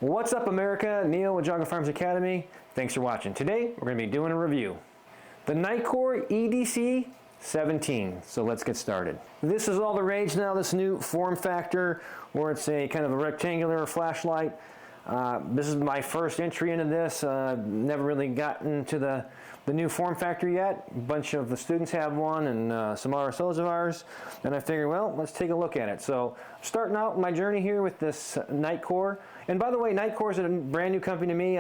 What's up, America? Neil with Geauga Firearms Academy. Thanks for watching. Today we're going to be doing a review. The Nitecore EDC17. So let's get started. This is all the rage now, this new form factor where it's a kind of a rectangular flashlight. This is my first entry into this. Never really gotten to the new form factor yet. A bunch of the students have one and some RSOs of ours. And I figured, well, let's take a look at it. So starting out my journey here with this Nitecore. And by the way, Nitecore is a brand new company to me.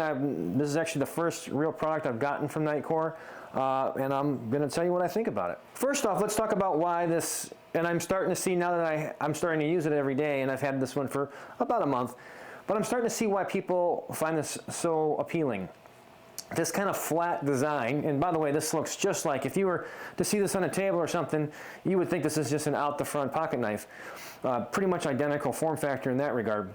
This is actually the first real product I've gotten from Nitecore. And I'm going to tell you what I think about it. First off, let's talk about why this, and I'm starting to see now that I'm starting to use it every day, and I've had this one for about a month. But I'm starting to see why people find this so appealing. This kind of flat design, and by the way, this looks just like, if you were to see this on a table or something, you would think this is just an out-the-front pocket knife. Pretty much identical form factor in that regard.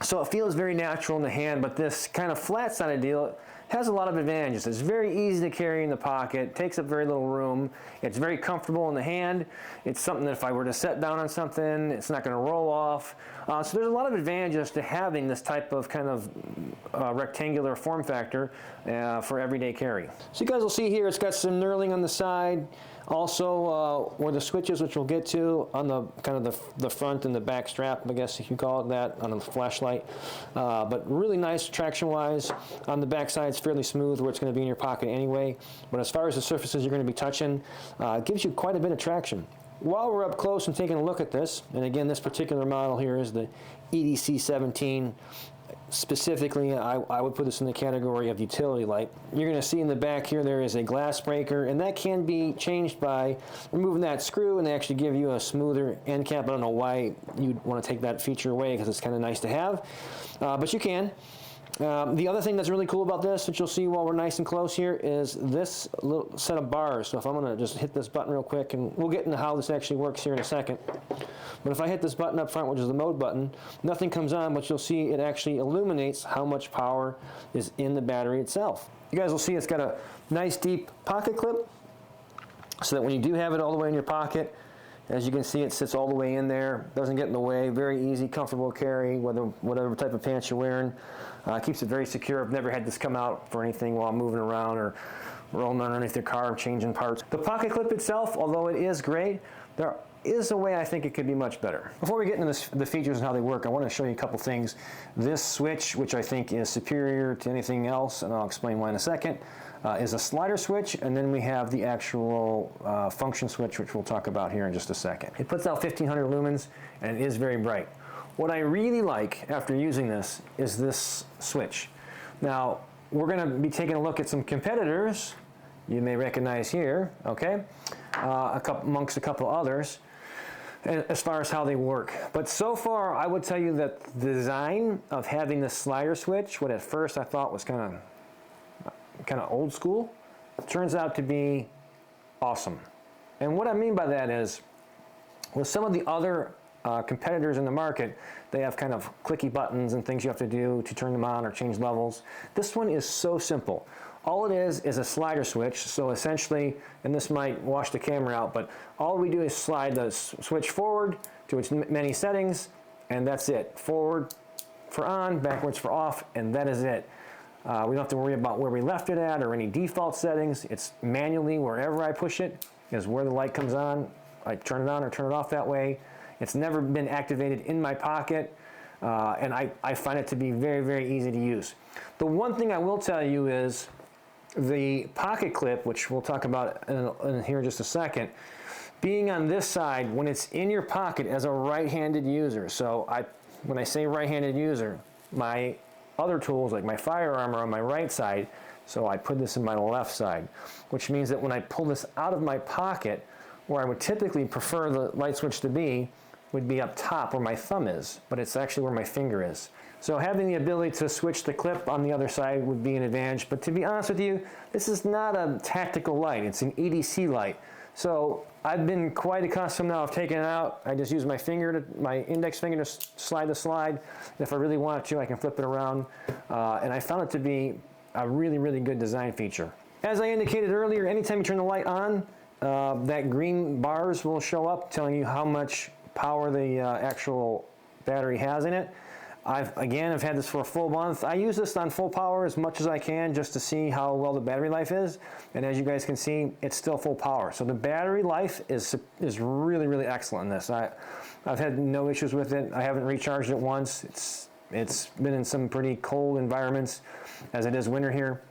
So it feels very natural in the hand, but this kind of flat-sided deal has a lot of advantages. It's very easy to carry in the pocket, takes up very little room, it's very comfortable in the hand. It's something that if I were to set down on something, it's not going to roll off. So there's a lot of advantages to having this type of kind of rectangular form factor for everyday carry. So you guys will see here, it's got some knurling on the side. Also, where the switches, which we'll get to, on the kind of the front and the back strap, I guess if you call it that, on the flashlight. But really nice traction-wise. On the back side, it's fairly smooth where it's going to be in your pocket anyway. But as far as the surfaces you're going to be touching, it gives you quite a bit of traction. While we're up close and taking a look at this, and again, this particular model here is the EDC17. Specifically, I would put this in the category of utility light. You're going to see in the back here there is a glass breaker, and that can be changed by removing that screw, and they actually give you a smoother end cap. I don't know why you'd want to take that feature away because it's kind of nice to have, but you can. The other thing that's really cool about this, which you'll see while we're nice and close here, is this little set of bars. So if I'm going to just hit this button real quick, and we'll get into how this actually works here in a second. But if I hit this button up front, which is the mode button, nothing comes on, but you'll see it actually illuminates how much power is in the battery itself. You guys will see it's got a nice deep pocket clip, so that when you do have it all the way in your pocket, as you can see, it sits all the way in there, doesn't get in the way, very easy, comfortable carry, whatever type of pants you're wearing. Keeps it very secure. I've never had this come out for anything while I'm moving around or rolling underneath the car, changing parts. The pocket clip itself, although it is great, there is a way I think it could be much better. Before we get into the features and how they work, I want to show you a couple things. This switch, which I think is superior to anything else, and I'll explain why in a second, is a slider switch, and then we have the actual function switch, which we'll talk about here in just a second. It puts out 1500 lumens, and it is very bright. What I really like after using this is this switch. Now, we're going to be taking a look at some competitors you may recognize here, okay, amongst a couple others, as far as how they work. But so far, I would tell you that the design of having this slider switch, what at first I thought was kind of old school, turns out to be awesome. And what I mean by that is, with some of the other competitors in the market, they have kind of clicky buttons and things you have to do to turn them on or change levels. This one is so simple. All it is a slider switch. So essentially, and this might wash the camera out, but all we do is slide the switch forward to its many settings, and that's it. Forward for on, backwards for off, and that is it. We don't have to worry about where we left it at or any default settings. It's manually, wherever I push it, is where the light comes on. I turn it on or turn it off that way. It's never been activated in my pocket, and I find it to be very, very easy to use. The one thing I will tell you is the pocket clip, which we'll talk about in here in just a second, being on this side, when it's in your pocket as a right-handed user. So when I say right-handed user, my other tools like my firearm are on my right side, so I put this in my left side, which means that when I pull this out of my pocket, where I would typically prefer the light switch to be, would be up top where my thumb is, but it's actually where my finger is. So having the ability to switch the clip on the other side would be an advantage, but to be honest with you, this is not a tactical light, it's an EDC light. So I've been quite accustomed now of taking it out. I just use my index finger to slide the slide. If I really want to, I can flip it around. And I found it to be a really, really good design feature. As I indicated earlier, anytime you turn the light on, that green bars will show up telling you how much power the actual battery has in it. I've had this for a full month. I use this on full power as much as I can just to see how well the battery life is. And as you guys can see, it's still full power. So the battery life is really, really excellent in this. I've had no issues with it. I haven't recharged it once. It's been in some pretty cold environments as it is winter here.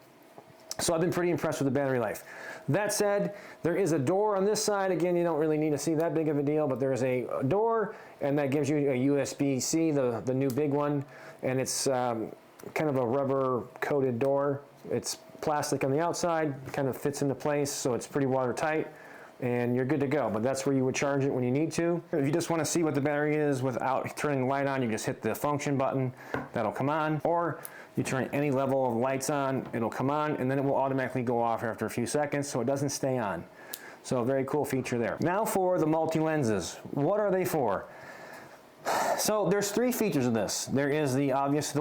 So I've been pretty impressed with the battery life. That said, there is a door on this side. Again, you don't really need to see that big of a deal, but there is a door, and that gives you a USB-C, the new big one, and it's kind of a rubber-coated door. It's plastic on the outside, kind of fits into place, so it's pretty watertight, and you're good to go. But that's where you would charge it when you need to. If you just want to see what the battery is without turning the light on, you just hit the function button, that'll come on, or you turn any level of lights on, it'll come on, and then it will automatically go off after a few seconds, so it doesn't stay on. So a very cool feature there. Now for the multi-lenses. What are they for? So there's three features of this. There is the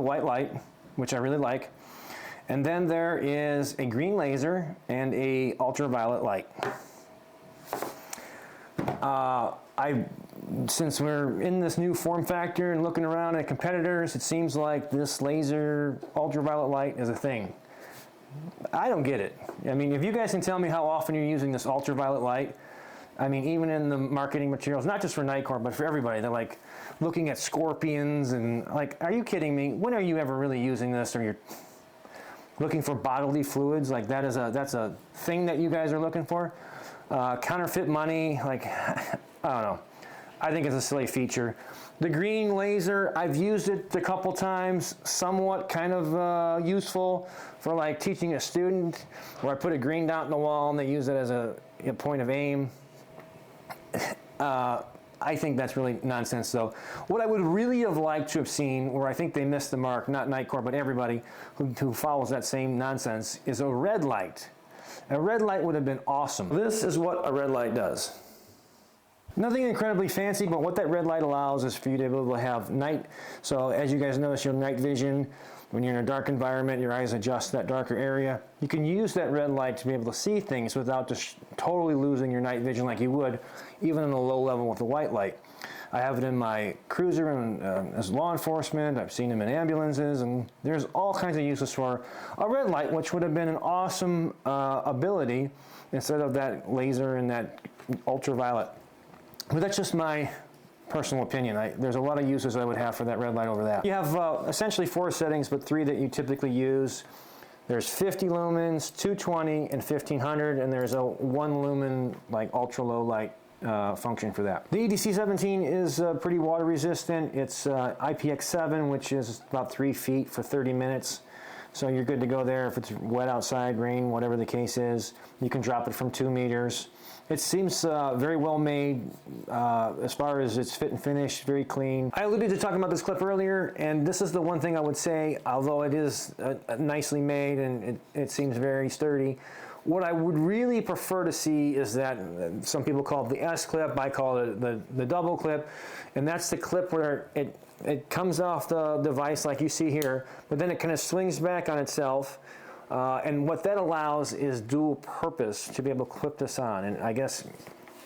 white light, which I really like, and then there is a green laser and a ultraviolet light. Since we're in this new form factor and looking around at competitors, it seems like this laser ultraviolet light is a thing. I don't get it. I mean, if you guys can tell me how often you're using this ultraviolet light, I mean, even in the marketing materials, not just for Nitecore, but for everybody, they're like looking at scorpions and like, are you kidding me? When are you ever really using this? Or you're looking for bodily fluids? Like that's a thing that you guys are looking for? Counterfeit money, like, I don't know. I think it's a silly feature. The green laser, I've used it a couple times, somewhat kind of useful for like teaching a student, where I put a green dot in the wall and they use it as a point of aim. I think that's really nonsense though. What I would really have liked to have seen, where I think they missed the mark, not Nitecore, but everybody who follows that same nonsense, is a red light. A red light would have been awesome. This is what a red light does. Nothing incredibly fancy, but what that red light allows is for you to be able to have night. So as you guys notice, your night vision, when you're in a dark environment, your eyes adjust to that darker area. You can use that red light to be able to see things without just totally losing your night vision like you would, even in a low level with the white light. I have it in my cruiser and as law enforcement. I've seen them in ambulances, and there's all kinds of uses for a red light, which would have been an awesome ability instead of that laser and that ultraviolet. But that's just my personal opinion. There's a lot of uses I would have for that red light over that. You have essentially 4 settings, but 3 that you typically use. There's 50 lumens, 220, and 1500, and there's a 1 lumen like ultra low light function for that. The EDC17 is pretty water resistant. It's IPX7, which is about 3 feet for 30 minutes. So you're good to go there if it's wet outside, rain, whatever the case is. You can drop it from 2 meters. It seems very well made as far as its fit and finish, very clean. I alluded to talking about this clip earlier, and this is the one thing I would say, although it is nicely made and it seems very sturdy, what I would really prefer to see is that, some people call it the S clip, I call it the double clip, and that's the clip where it comes off the device like you see here, but then it kind of swings back on itself. And what that allows is dual purpose to be able to clip this on. And I guess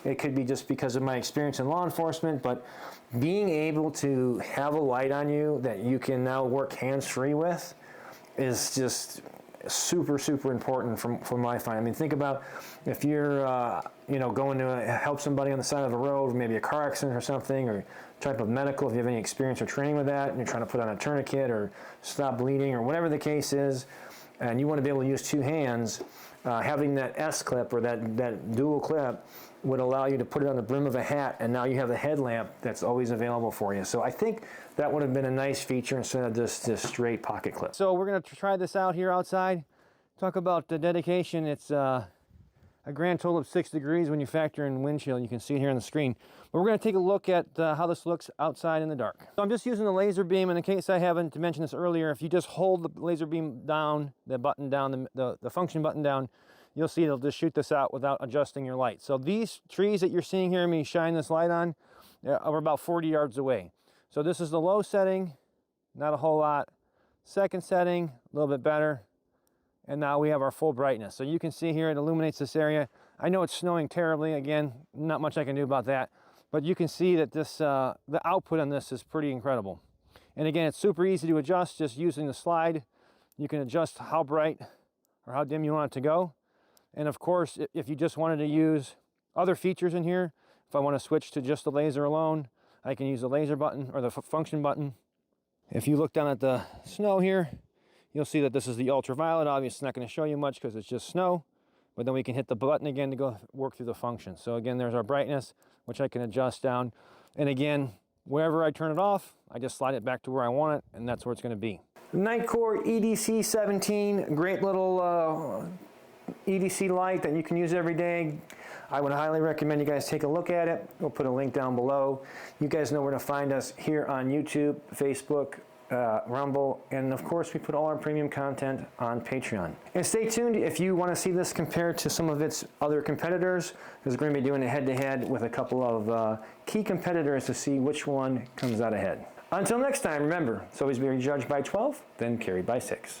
it could be just because of my experience in law enforcement, but being able to have a light on you that you can now work hands-free with is just super, super important from my find. I mean, think about if you're, going to help somebody on the side of the road, maybe a car accident or something, or type of medical, if you have any experience or training with that, and you're trying to put on a tourniquet or stop bleeding or whatever the case is, and you want to be able to use 2 hands, having that S clip or that dual clip would allow you to put it on the brim of a hat, and now you have a headlamp that's always available for you. So I think that would have been a nice feature instead of this straight pocket clip. So we're going to try this out here outside. Talk about the dedication. It's a grand total of 6 degrees when you factor in wind chill. You can see it here on the screen. But we're going to take a look at how this looks outside in the dark. So I'm just using the laser beam, and in case I haven't mentioned this earlier, if you just hold the laser beam down, the button down, the function button down, you'll see it'll just shoot this out without adjusting your light. So these trees that you're seeing here, me shine this light on, are about 40 yards away. So this is the low setting, not a whole lot. Second setting, a little bit better. And now we have our full brightness. So you can see here, it illuminates this area. I know it's snowing terribly. Again, not much I can do about that. But you can see that this, the output on this is pretty incredible. And again, it's super easy to adjust just using the slide. You can adjust how bright or how dim you want it to go. And of course, if you just wanted to use other features in here, if I want to switch to just the laser alone, I can use the laser button or the function button. If you look down at the snow here, you'll see that this is the ultraviolet. Obviously, it's not going to show you much because it's just snow, but then we can hit the button again to go work through the function. So again, there's our brightness, which I can adjust down. And again, wherever I turn it off, I just slide it back to where I want it, and that's where it's going to be. Nitecore EDC17, great little EDC light that you can use every day. I would highly recommend you guys take a look at it. We'll put a link down below. You guys know where to find us here on YouTube, Facebook, Rumble, and of course we put all our premium content on Patreon. And stay tuned if you want to see this compared to some of its other competitors, because we're going to be doing a head-to-head with a couple of key competitors to see which one comes out ahead. Until next time, remember, it's always be judged by 12, then carried by 6.